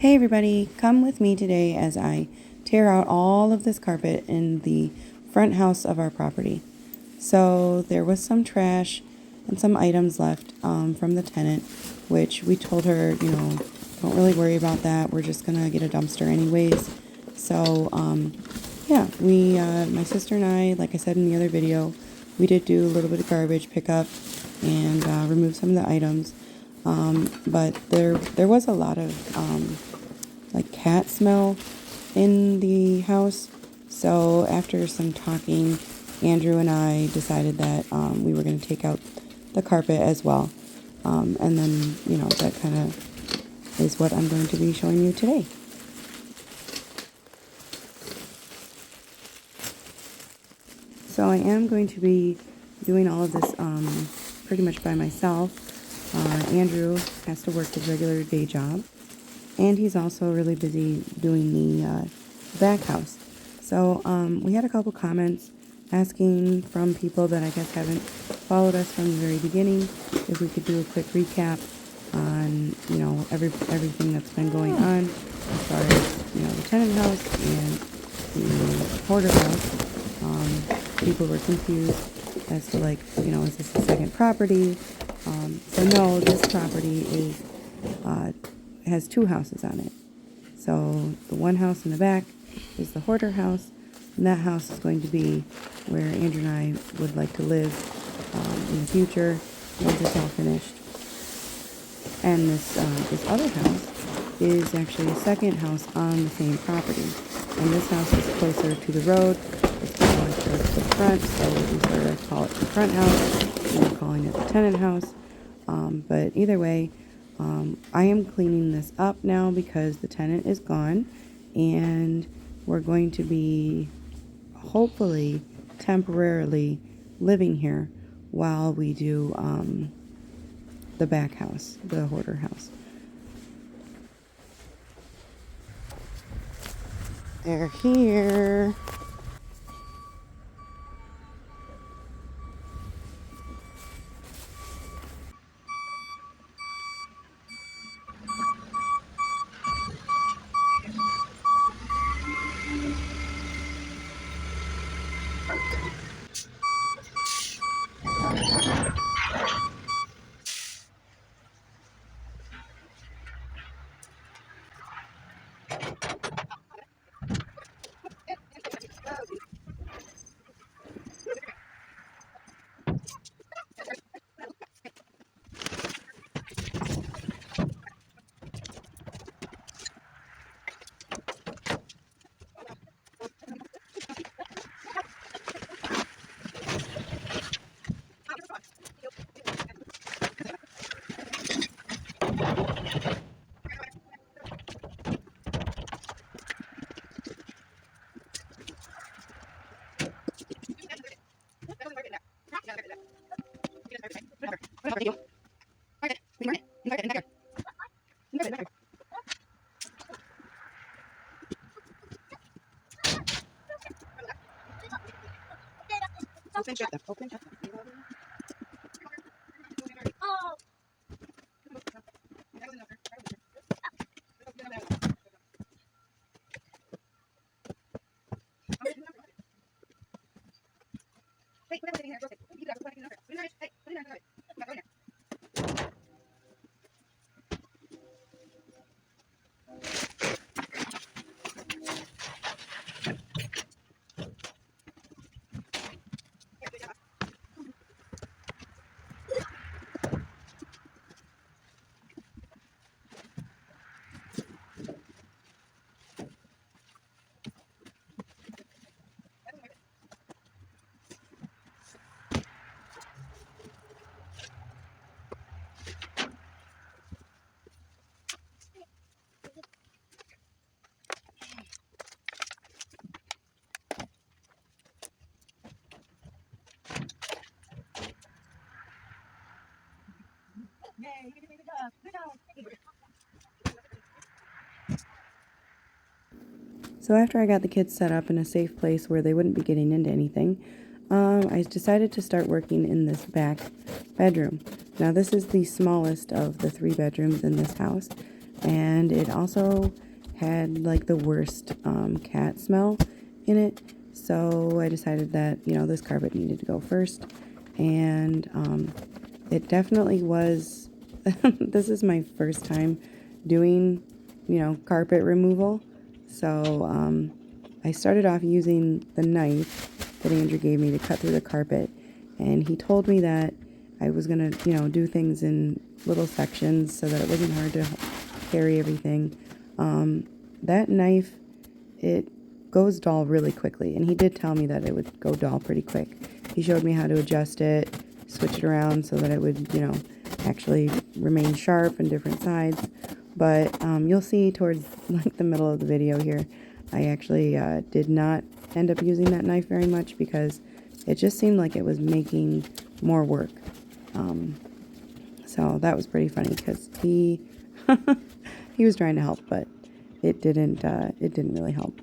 Hey everybody, come with me today as I tear out all of this carpet in the front house of our property. So there was some trash and some items left from the tenant, which we told her, don't really worry about that. We're just gonna get a dumpster anyways. So yeah, my sister and I, like I said in the other video, we did do a little bit of garbage pickup and remove some of the items. But there was a lot of like cat smell in the house. So after some talking, Andrew and I decided that we were going to take out the carpet as well. And then, that kind of is what I'm going to be showing you today. So I am going to be doing all of this pretty much by myself. Andrew has to work his regular day job, and he's also really busy doing the back house. So we had a couple comments asking from people that I guess haven't followed us from the very beginning if we could do a quick recap on everything that's been going on as far as the tenant house and the hoarder house. People were confused as to is this a second property? So no, this property is has two houses on it. So the one house in the back is the hoarder house, and that house is going to be where Andrew and I would like to live in the future once it's all finished. And this other house is actually a second house on the same property, and this house is closer to the road. It's more towards the front, so we sort of call it the front house. We're calling it the tenant house. But either way, I am cleaning this up now because the tenant is gone, and we're going to be hopefully temporarily living here while we do the back house, the hoarder house. They're here. So after I got the kids set up in a safe place where they wouldn't be getting into anything, I decided to start working in this back bedroom. Now this is the smallest of the 3 bedrooms in this house. and it also had like the worst cat smell in it. So I decided that, you know, this carpet needed to go first, and it definitely was. This is my first time doing, you know, carpet removal. So I started off using the knife that Andrew gave me to cut through the carpet, and he told me that I was gonna, you know, do things in little sections so that it wasn't hard to carry everything. That knife, it goes dull really quickly, and he did tell me that it would go dull pretty quick. He showed me how to adjust it, switch it around so that it would, you know, actually remain sharp in different sides. But you'll see towards like the middle of the video here, I actually did not end up using that knife very much because it just seemed like it was making more work. So that was pretty funny because he he was trying to help, but it didn't really help.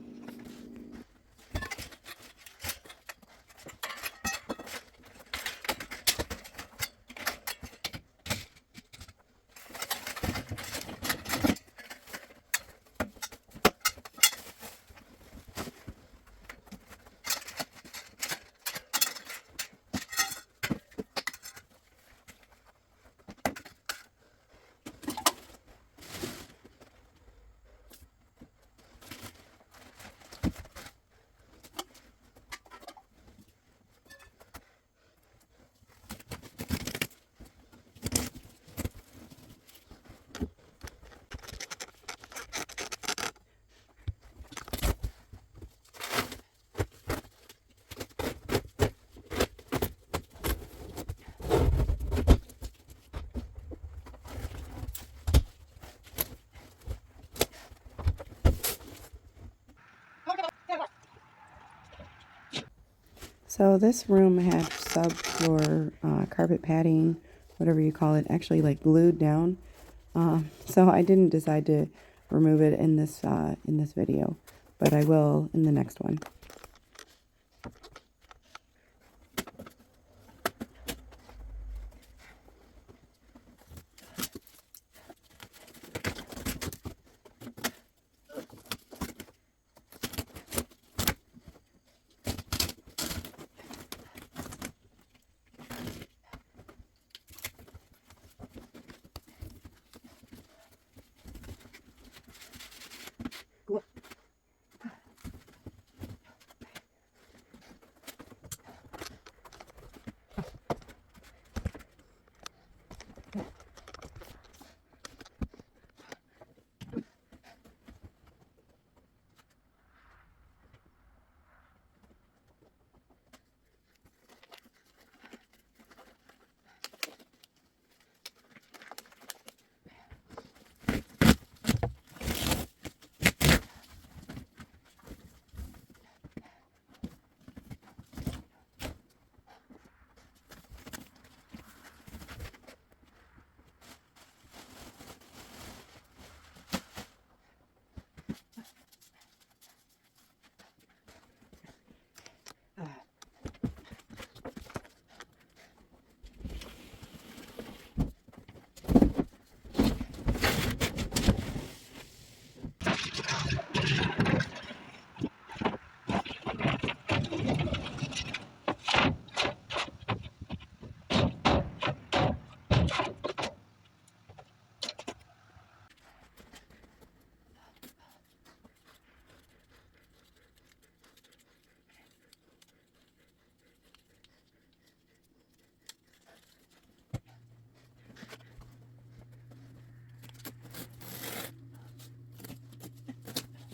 So this room had subfloor carpet padding, whatever you call it, actually like glued down. So I didn't decide to remove it in this video, but I will in the next one.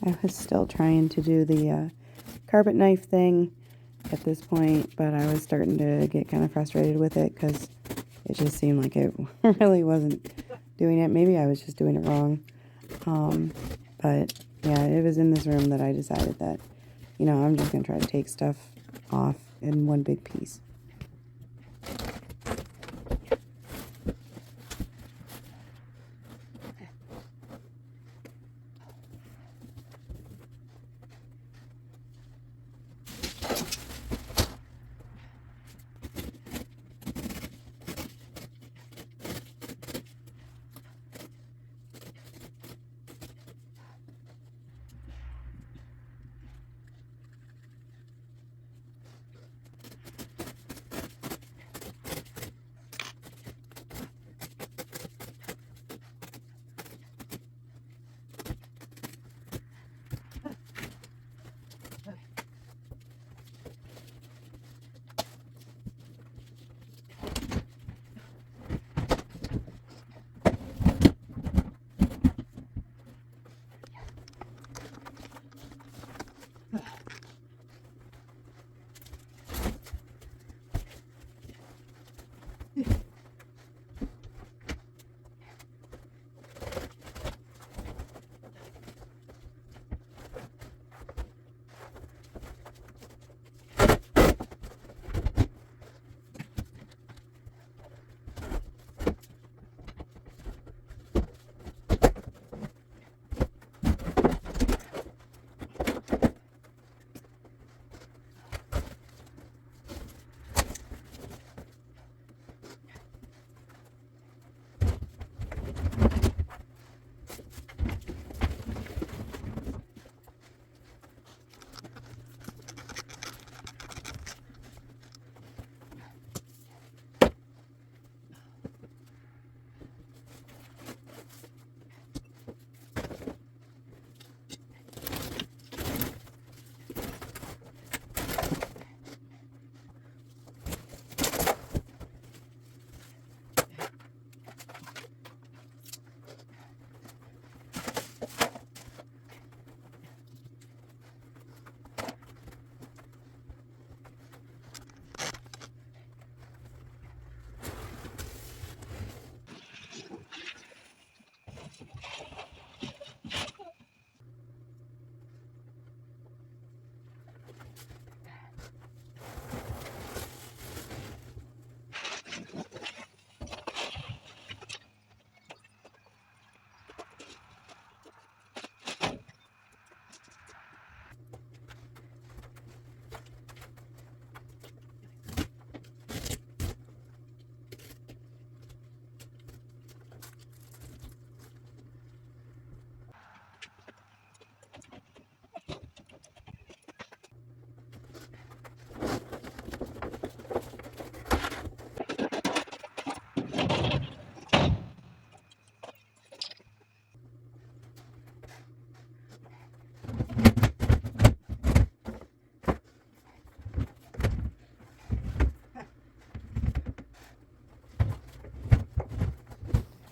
I was still trying to do the carpet knife thing at this point, but I was starting to get kind of frustrated with it because it just seemed like it really wasn't doing it. Maybe I was just doing it wrong. But yeah, it was in this room that I decided that, you know, I'm just going to try to take stuff off in one big piece.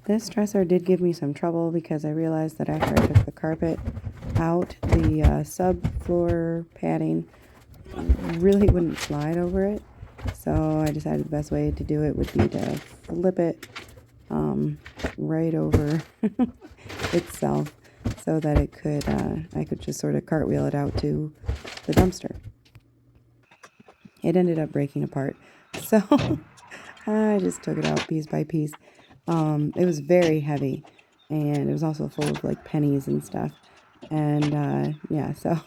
This dresser did give me some trouble because I realized that after I took the carpet out, the subfloor padding really wouldn't slide over it. So I decided the best way to do it would be to flip it right over itself so that it could I could just sort of cartwheel it out to the dumpster. It ended up breaking apart, so I just took it out piece by piece. It was very heavy, and it was also full of like pennies and stuff. And yeah, so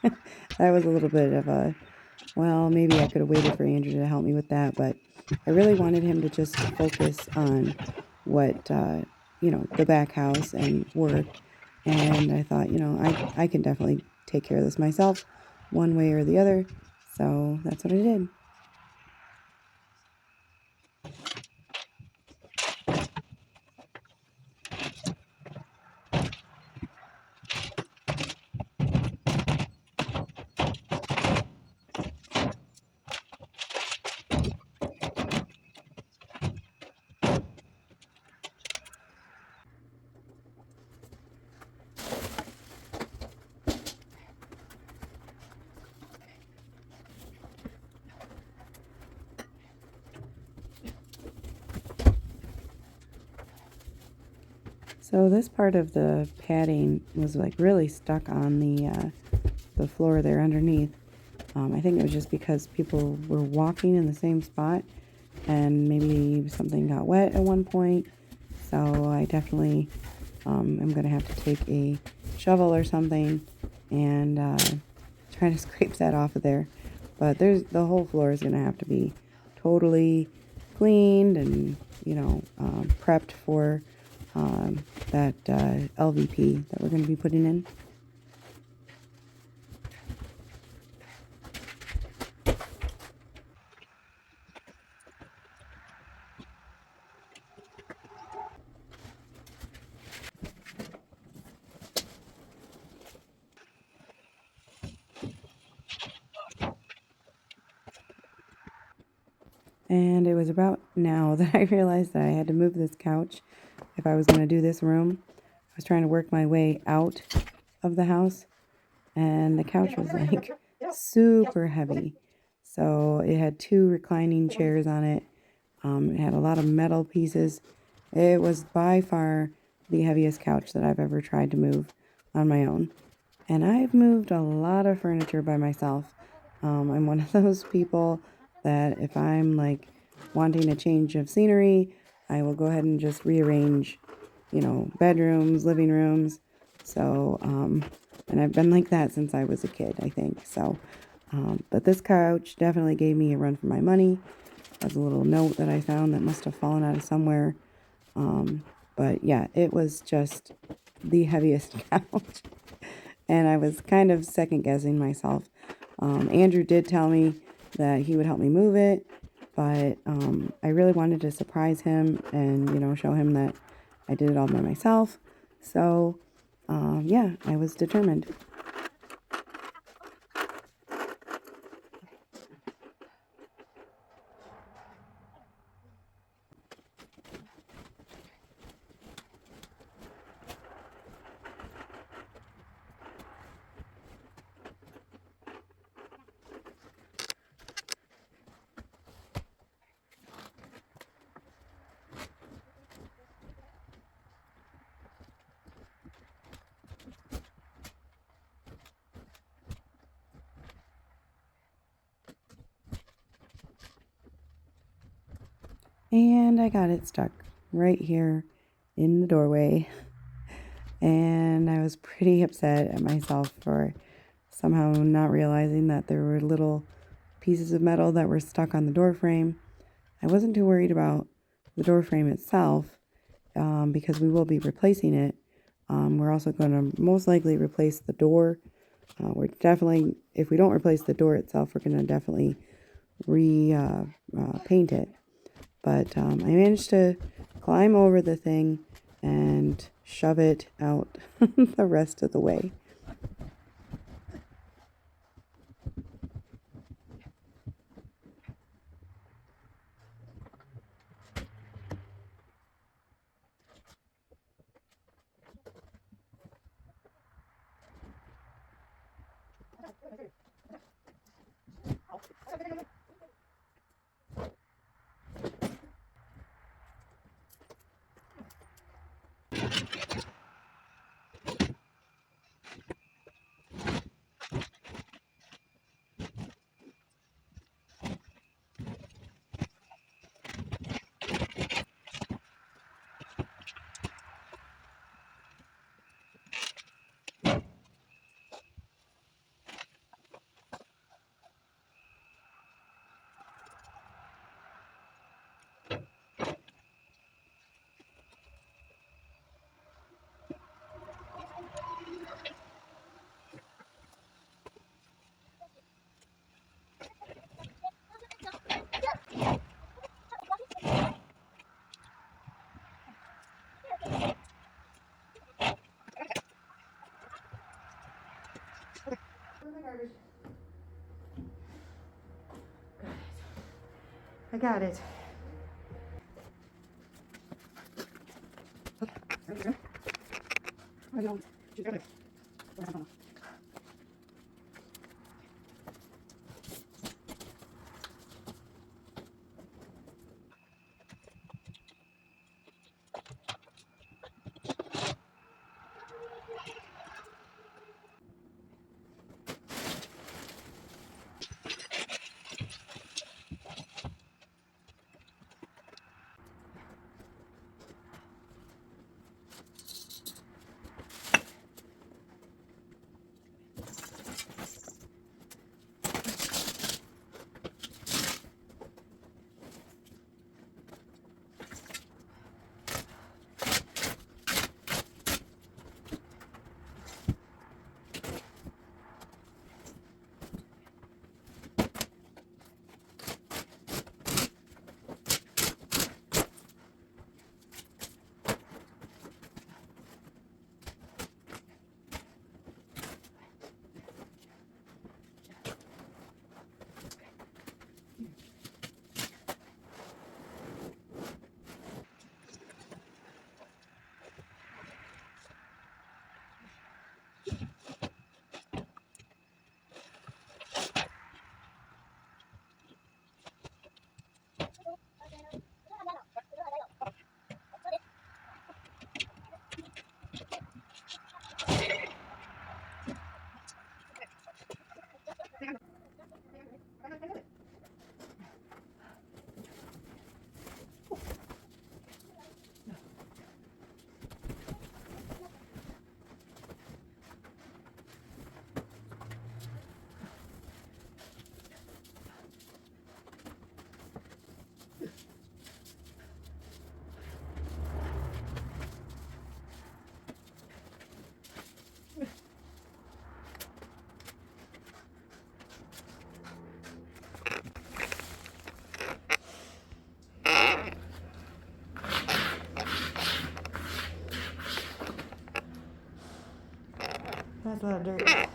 that was a little bit of a, well, maybe I could have waited for Andrew to help me with that, but I really wanted him to just focus on what, the back house and work. And I thought, I can definitely take care of this myself one way or the other. So that's what I did. So this part of the padding was like really stuck on the floor there underneath. I think it was just because people were walking in the same spot and maybe something got wet at one point. So I definitely am going to have to take a shovel or something and try to scrape that off of there. But the whole floor is going to have to be totally cleaned and, prepped for that LVP that we're going to be putting in. And it was about now that I realized that I had to move this couch if I was going to do this room. I was trying to work my way out of the house, and the couch was like super heavy. So it had two reclining chairs on it. It had a lot of metal pieces. It was by far the heaviest couch that I've ever tried to move on my own. And I've moved a lot of furniture by myself. I'm one of those people that if I'm like wanting a change of scenery, I will go ahead and just rearrange, bedrooms, living rooms. So, and I've been like that since I was a kid, I think. So, but this couch definitely gave me a run for my money. There's a little note that I found that must have fallen out of somewhere. But yeah, it was just the heaviest couch. And I was kind of second guessing myself. Andrew did tell me that he would help me move it, but I really wanted to surprise him and, show him that I did it all by myself. So, yeah, I was determined. And I got it stuck right here in the doorway. And I was pretty upset at myself for somehow not realizing that there were little pieces of metal that were stuck on the door frame. I wasn't too worried about the door frame itself because we will be replacing it. We're also going to most likely replace the door. We're definitely, if we don't replace the door itself, we're going to definitely paint it. But I managed to climb over the thing and shove it out the rest of the way. I got it. That's a lot of dirt.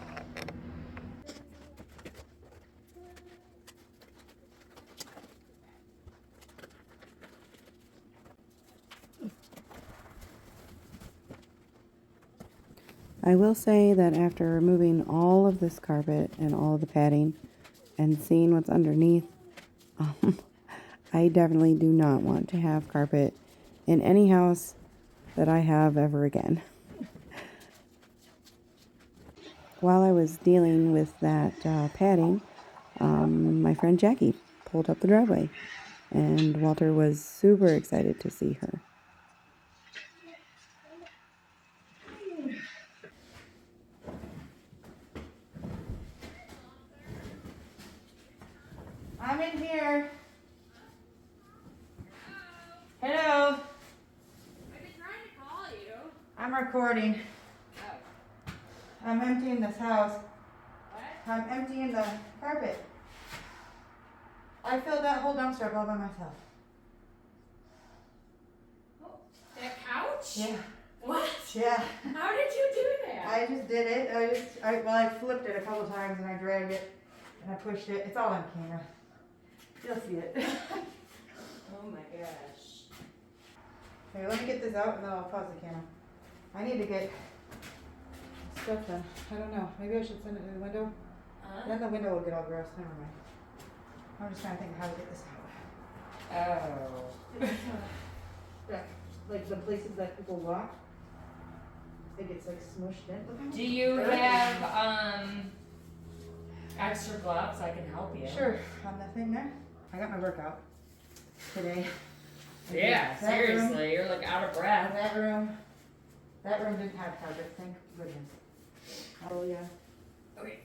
I will say that after removing all of this carpet and all of the padding and seeing what's underneath, um, I definitely do not want to have carpet in any house that I have ever again. While I was dealing with that padding, my friend Jackie pulled up the driveway, and Walter was super excited to see her. I'm in here. Hello. I've been trying to call you. I'm recording. Oh. I'm emptying this house. What? I'm emptying the carpet. I filled that whole dumpster up all by myself. Oh, that couch? Yeah. What? Yeah. How did you do that? I just did it. I flipped it a couple times and I dragged it and I pushed it. It's all on camera. You'll see it. Oh my gosh. Okay, let me get this out and then I'll pause the camera. I need to get stuff done. I don't know. Maybe I should send it to the window. Then the window will get all gross. Never mind. I'm just trying to think of how to get this out. Oh. Like the places that people walk, it gets like smushed in. Look how Do you have extra gloves? I can help you. Sure. On the thing there. I got my workout today. Yeah, That seriously, room, you're like out of breath. that room didn't have carpet. Thank goodness. Oh yeah. Okay,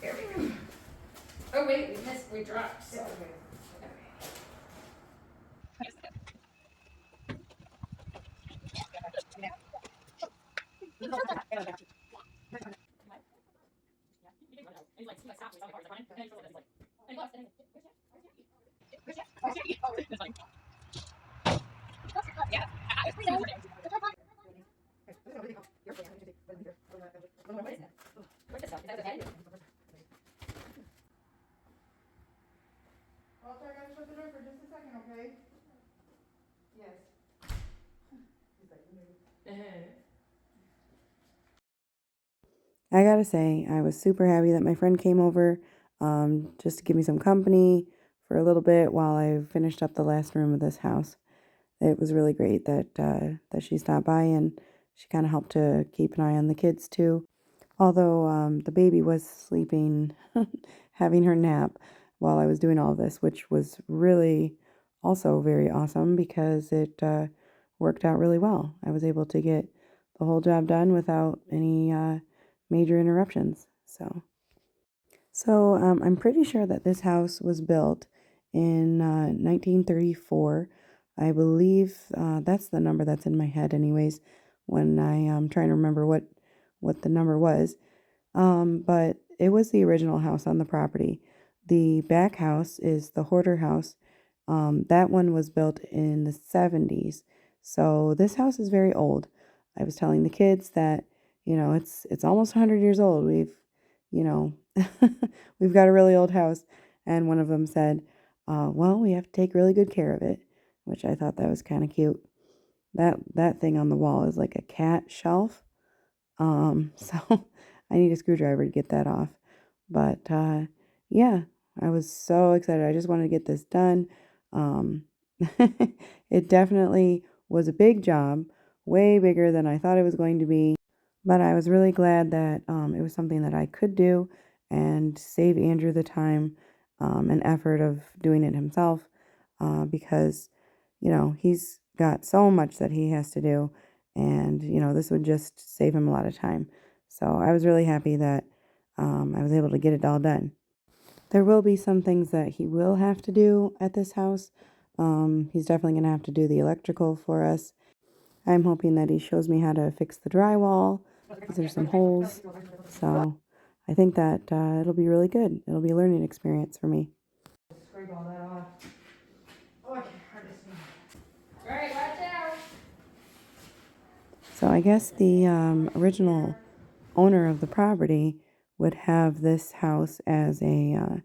there we go. Oh wait, we dropped. So. It's okay. Walter, I gotta shut the door for just a second, okay? Yes. He's like, I gotta say, I was super happy that my friend came over just to give me some company for a little bit while I finished up the last room of this house. It was really great that she stopped by, and she kind of helped to keep an eye on the kids too. Although the baby was sleeping, having her nap while I was doing all this, which was really also very awesome because it worked out really well. I was able to get the whole job done without any major interruptions. So I'm pretty sure that this house was built in 1934. I believe that's the number that's in my head, anyways, when I am trying to remember what the number was. But it was the original house on the property. The back house is the hoarder house. That one was built in the 70s. So this house is very old. I was telling the kids that, it's almost 100 years old. You know, we've got a really old house. And one of them said, well, we have to take really good care of it, which I thought that was kind of cute. That thing on the wall is like a cat shelf. So I need a screwdriver to get that off. But yeah, I was so excited. I just wanted to get this done. It definitely was a big job, way bigger than I thought it was going to be. But I was really glad that it was something that I could do and save Andrew the time and effort of doing it himself because, he's got so much that he has to do. And, this would just save him a lot of time. So I was really happy that I was able to get it all done. There will be some things that he will have to do at this house. He's definitely going to have to do the electrical for us. I'm hoping that he shows me how to fix the drywall because there's some holes. So I think that it'll be really good. It'll be a learning experience for me. Scrape all that off. Oh, I can hardly see. All right, watch out. So I guess the original owner of the property would have this house as a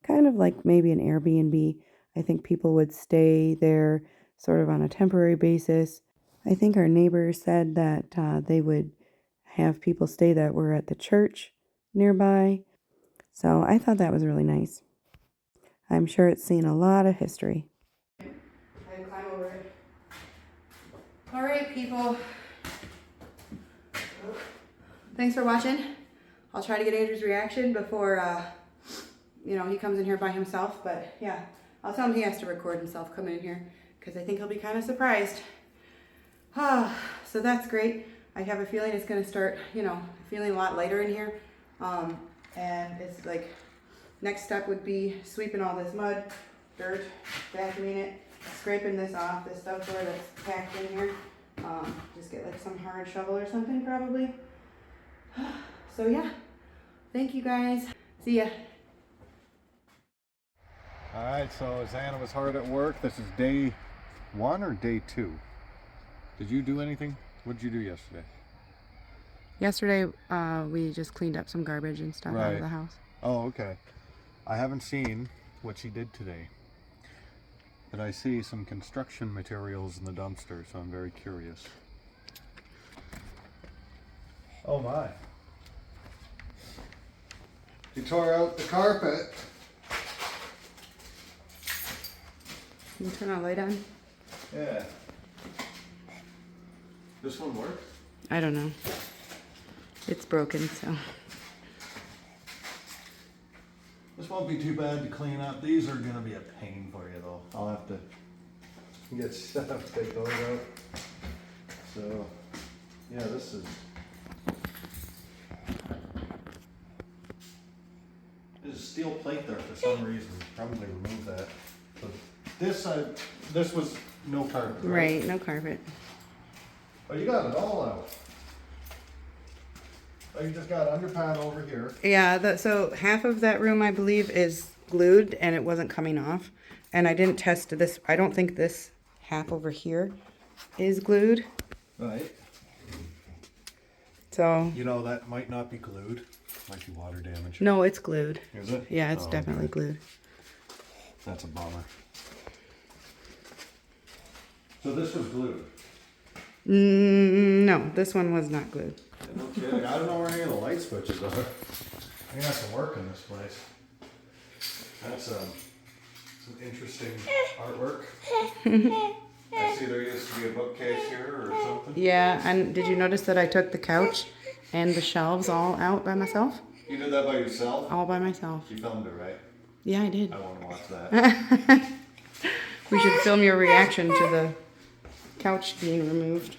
kind of like maybe an Airbnb. I think people would stay there sort of on a temporary basis. I think our neighbors said that they would have people stay that were at the church nearby. So I thought that was really nice. I'm sure it's seen a lot of history. I climb over it. All right, people. Thanks for watching. I'll try to get Andrew's reaction before, he comes in here by himself. But yeah, I'll tell him he has to record himself coming in here because I think he'll be kind of surprised. So that's great. I have a feeling it's going to start, feeling a lot lighter in here. And it's like, next step would be sweeping all this mud, dirt, vacuuming it, scraping this off, this stuff where that's packed in here. Just get like some hard shovel or something probably. So yeah, thank you guys. See ya. All right, so Xana was hard at work. This is day 1 or day 2? Did you do anything? What did you do yesterday? Yesterday, we just cleaned up some garbage and stuff out of the house. Oh, okay. I haven't seen what she did today, but I see some construction materials in the dumpster, so I'm very curious. Oh my. He tore out the carpet. Can you turn our light on? Yeah. This one works? I don't know. It's broken, so. This won't be too bad to clean up. These are gonna be a pain for you though. I'll have to get stuff, take those out. So, yeah, this is. There's a steel plate there for some reason. Probably remove that. But this was no carpet. Right, no carpet. Oh, you got it all out. Oh, you just got underpad over here. Yeah, so half of that room, I believe, is glued and it wasn't coming off. And I didn't test this. I don't think this half over here is glued. Right. So. You know, that might not be glued. Might be water damage. No, it's glued. Is it? Yeah, it's Oh, definitely okay. glued. That's a bummer. So this was glued? No, this one was not glued. No kidding. I don't know where any of the light switches are. I think that's some work in this place. That's some interesting artwork. I see there used to be a bookcase here or something. Yeah, and did you notice that I took the couch and the shelves all out by myself? You did that by yourself? All by myself. You filmed it, right? Yeah, I did. I want to watch that. We should film your reaction to the couch being removed.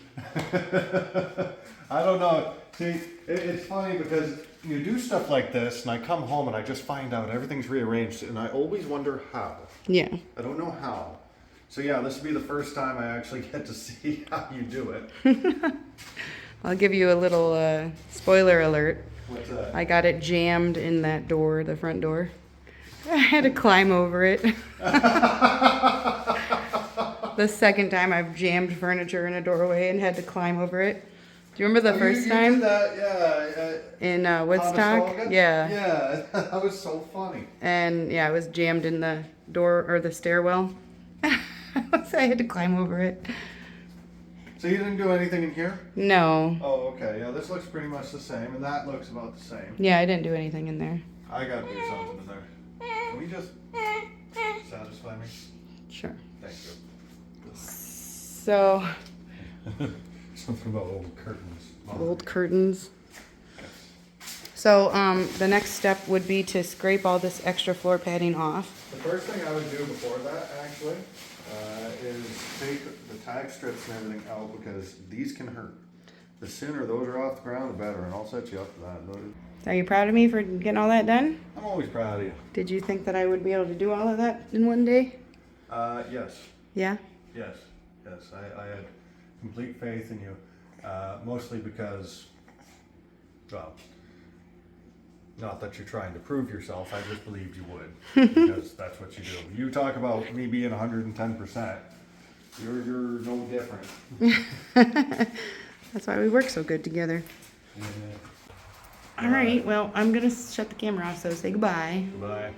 I don't know. See, it's funny because you do stuff like this and I come home and I just find out everything's rearranged and I always wonder how. Yeah. I don't know how. So yeah, this will be the first time I actually get to see how you do it. I'll give you a little spoiler alert. What's that? I got it jammed in that door, the front door. I had to climb over it. The second time I've jammed furniture in a doorway and had to climb over it. Do you remember the first you time? did that, yeah. In Woodstock? Conestoga? Yeah. Yeah, that was so funny. And yeah, it was jammed in the door or the stairwell. So I had to climb over it. So you didn't do anything in here? No. Oh, okay. Yeah, this looks pretty much the same, and that looks about the same. Yeah, I didn't do anything in there. I gotta do something in there. Can we just satisfy me? Sure. Thank you. So, Something about old curtains. old curtains. So, the next step would be to scrape all this extra floor padding off. The first thing I would do before that, actually, is take the tag strips and everything out because these can hurt. The sooner those are off the ground, the better, and I'll set you up for that. Are you proud of me for getting all that done? I'm always proud of you. Did you think that I would be able to do all of that in one day? Yes. Yeah? Yes. I had complete faith in you, mostly because, well, not that you're trying to prove yourself, I just believed you would, because that's what you do. You talk about me being 110%, you're no different. That's why we work so good together. Yeah. All right, well, I'm going to shut the camera off, so say goodbye. Goodbye.